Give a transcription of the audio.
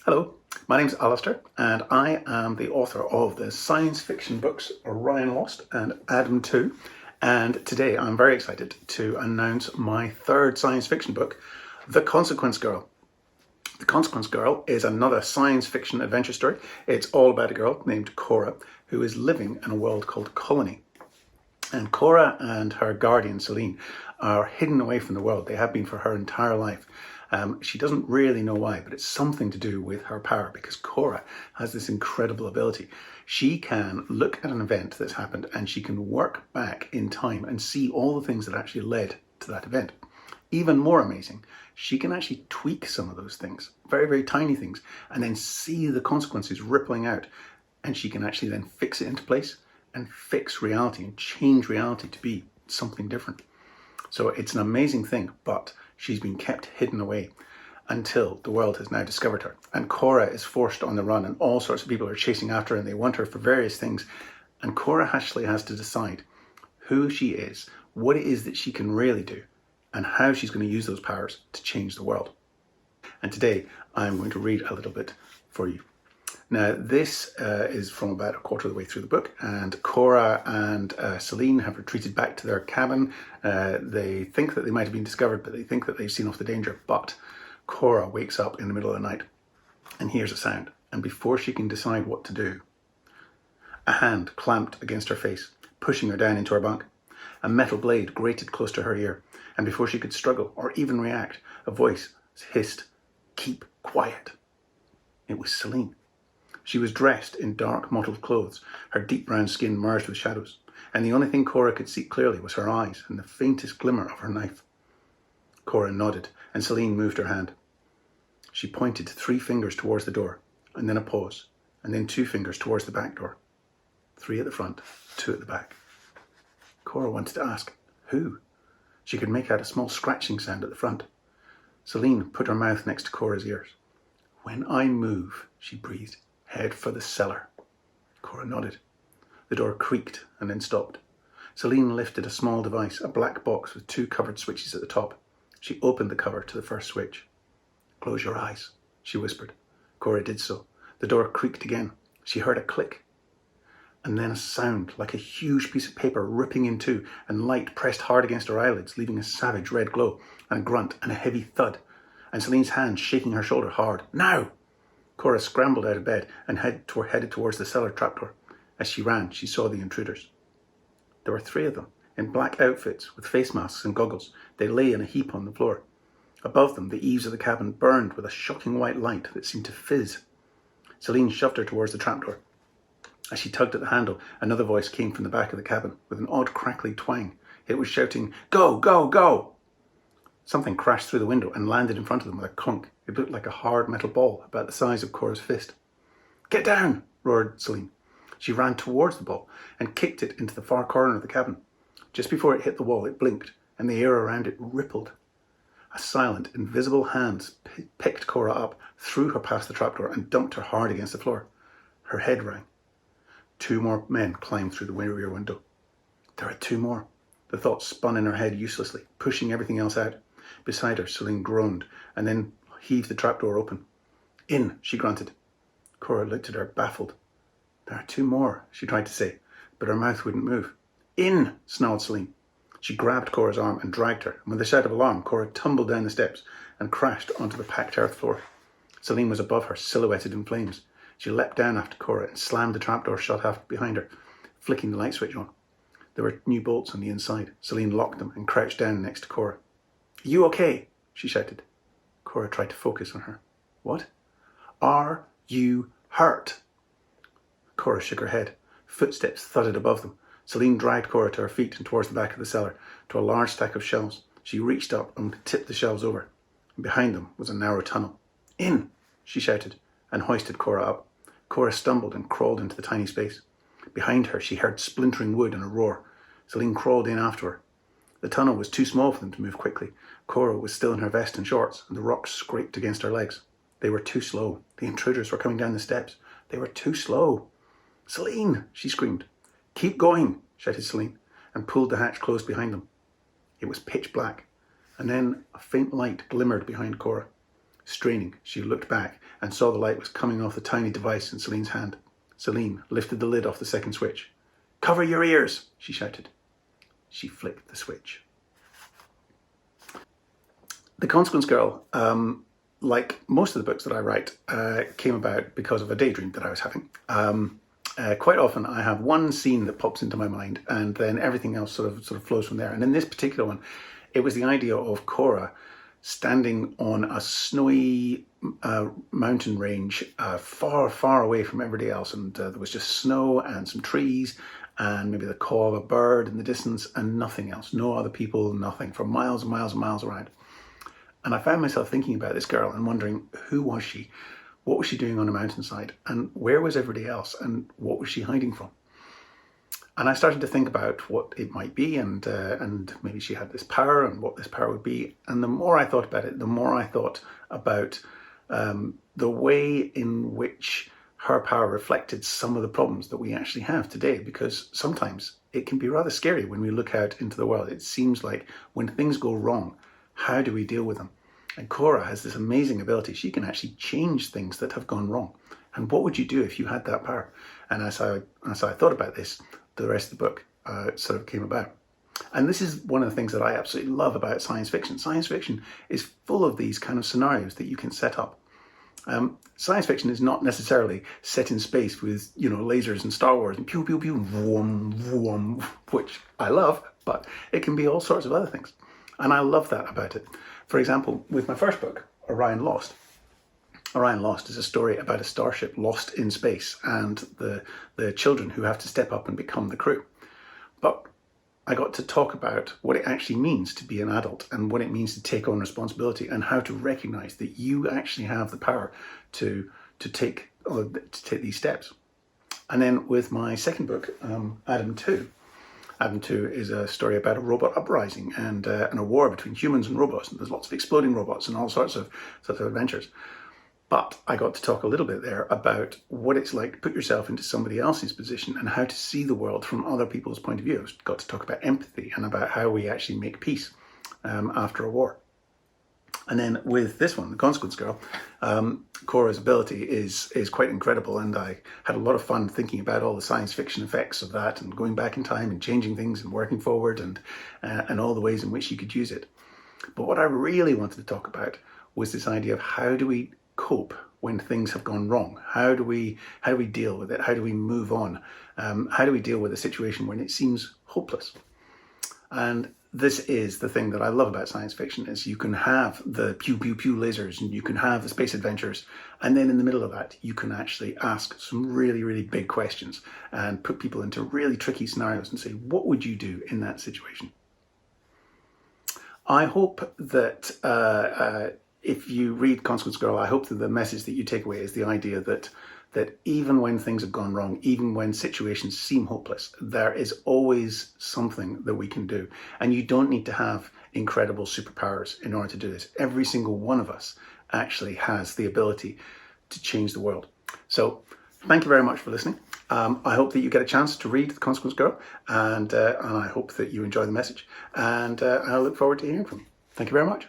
Hello, my name's Alastair and I am the author of the science fiction books Orion Lost and Adam 2, and today I'm very excited to announce my third science fiction book, The Consequence Girl. The Consequence Girl is another science fiction adventure story. It's all about a girl named Cora who is living in a world called Colony. And Cora and her guardian, Celine, are hidden away from the world. They have been for her entire life. She doesn't really know why, but it's something to do with her power, because Cora has this incredible ability. She can look at an event that's happened and she can work back in time and see all the things that actually led to that event. Even more amazing, she can actually tweak some of those things, very, very tiny things, and then see the consequences rippling out. And she can actually then fix it into place and fix reality and change reality to be something different. So it's an amazing thing, but she's been kept hidden away until the world has now discovered her. And Cora is forced on the run and all sorts of people are chasing after her and they want her for various things. And Cora actually has to decide who she is, what it is that she can really do, and how she's going to use those powers to change the world. And today I'm going to read a little bit for you. Now, this is from about a quarter of the way through the book, and Cora and Celine have retreated back to their cabin. They think that they might have been discovered, but they think that they've seen off the danger. But Cora wakes up in the middle of the night and hears a sound. And before she can decide what to do, a hand clamped against her face, pushing her down into her bunk. A metal blade grated close to her ear. And before she could struggle or even react, a voice hissed, "Keep quiet." It was Celine. She was dressed in dark mottled clothes, her deep brown skin merged with shadows, and the only thing Cora could see clearly was her eyes and the faintest glimmer of her knife. Cora nodded, and Celine moved her hand. She pointed 3 fingers towards the door, and then a pause, and then 2 fingers towards the back door. 3 at the front, 2 at the back. Cora wanted to ask, who? She could make out a small scratching sound at the front. Celine put her mouth next to Cora's ears. "When I move," she breathed, "head for the cellar." Cora nodded. The door creaked and then stopped. Celine lifted a small device, a black box with 2 covered switches at the top. She opened the cover to the first switch. "Close your eyes," she whispered. Cora did so. The door creaked again. She heard a click, and then a sound like a huge piece of paper ripping in two, and light pressed hard against her eyelids, leaving a savage red glow, and a grunt and a heavy thud, and Celine's hand shaking her shoulder hard. "Now!" Cora scrambled out of bed and headed towards the cellar trapdoor. As she ran, she saw the intruders. There were 3 of them, in black outfits with face masks and goggles. They lay in a heap on the floor. Above them, the eaves of the cabin burned with a shocking white light that seemed to fizz. Celine shoved her towards the trapdoor. As she tugged at the handle, another voice came from the back of the cabin with an odd crackly twang. It was shouting, "Go, go, go!" Something crashed through the window and landed in front of them with a clunk. It looked like a hard metal ball about the size of Cora's fist. "Get down!" roared Celine. She ran towards the ball and kicked it into the far corner of the cabin. Just before it hit the wall, it blinked, and the air around it rippled. A silent, invisible hand picked Cora up, threw her past the trapdoor, and dumped her hard against the floor. Her head rang. 2 more men climbed through the rear window. There are 2 more. The thought spun in her head uselessly, pushing everything else out. Beside her, Celine groaned and then heaved the trapdoor open. "In," she grunted. Cora looked at her, baffled. "There are 2 more," she tried to say, but her mouth wouldn't move. "In," snarled Celine. She grabbed Cora's arm and dragged her, and with a shout of alarm, Cora tumbled down the steps and crashed onto the packed earth floor. Celine was above her, silhouetted in flames. She leapt down after Cora and slammed the trapdoor shut behind her, flicking the light switch on. There were new bolts on the inside. Celine locked them and crouched down next to Cora. "Are you okay?" she shouted. Cora tried to focus on her. "What?" "Are you hurt?" Cora shook her head. Footsteps thudded above them. Celine dragged Cora to her feet and towards the back of the cellar, to a large stack of shelves. She reached up and tipped the shelves over. And behind them was a narrow tunnel. "In!" she shouted, and hoisted Cora up. Cora stumbled and crawled into the tiny space. Behind her, she heard splintering wood and a roar. Celine crawled in after her. The tunnel was too small for them to move quickly. Cora was still in her vest and shorts, and the rocks scraped against her legs. They were too slow. The intruders were coming down the steps. They were too slow. "Celine!" she screamed. "Keep going!" shouted Celine, and pulled the hatch closed behind them. It was pitch black, and then a faint light glimmered behind Cora. Straining, she looked back and saw the light was coming off the tiny device in Celine's hand. Celine lifted the lid off the second switch. "Cover your ears," she shouted. She flicked the switch. The Consequence Girl, like most of the books that I write, came about because of a daydream that I was having. Quite often I have one scene that pops into my mind and then everything else sort of flows from there. And in this particular one, it was the idea of Cora standing on a snowy mountain range far, far away from everybody else. And there was just snow and some trees and maybe the call of a bird in the distance and nothing else. No other people, nothing, for miles and miles and miles around. And I found myself thinking about this girl and wondering, who was she? What was she doing on a mountainside? And where was everybody else? And what was she hiding from? And I started to think about what it might be, and maybe she had this power and what this power would be. And the more I thought about it, the more I thought about the way in which her power reflected some of the problems that we actually have today. Because sometimes it can be rather scary when we look out into the world. It seems like when things go wrong, how do we deal with them? And Cora has this amazing ability. She can actually change things that have gone wrong. And what would you do if you had that power? And as I thought about this, the rest of the book sort of came about. And this is one of the things that I absolutely love about science fiction. Science fiction is full of these kind of scenarios that you can set up. Science fiction is not necessarily set in space with, lasers and Star Wars and pew, pew, pew, vroom, vroom, which I love, but it can be all sorts of other things. And I love that about it. For example, with my first book, Orion Lost. Orion Lost is a story about a starship lost in space and the children who have to step up and become the crew. But I got to talk about what it actually means to be an adult and what it means to take on responsibility and how to recognize that you actually have the power to take these steps. And then with my second book, Adam 2. Adam 2 is a story about a robot uprising and a war between humans and robots. And there's lots of exploding robots and all sorts of adventures. But I got to talk a little bit there about what it's like to put yourself into somebody else's position and how to see the world from other people's point of view. I got to talk about empathy and about how we actually make peace after a war. And then with this one, The Consequence Girl, Cora's ability is quite incredible, and I had a lot of fun thinking about all the science fiction effects of that and going back in time and changing things and working forward and all the ways in which you could use it. But what I really wanted to talk about was this idea of how do we cope when things have gone wrong? How do we deal with it? How do we move on? How do we deal with a situation when it seems hopeless? And this is the thing that I love about science fiction, is you can have the pew pew pew lasers and you can have the space adventures, and then in the middle of that you can actually ask some really, really big questions and put people into really tricky scenarios and say, what would you do in that situation? I hope that if you read Consequence Girl, I hope that the message that you take away is the idea that even when things have gone wrong, even when situations seem hopeless, there is always something that we can do. And you don't need to have incredible superpowers in order to do this. Every single one of us actually has the ability to change the world. So thank you very much for listening. I hope that you get a chance to read The Consequence Girl, and I hope that you enjoy the message. And I look forward to hearing from you. Thank you very much.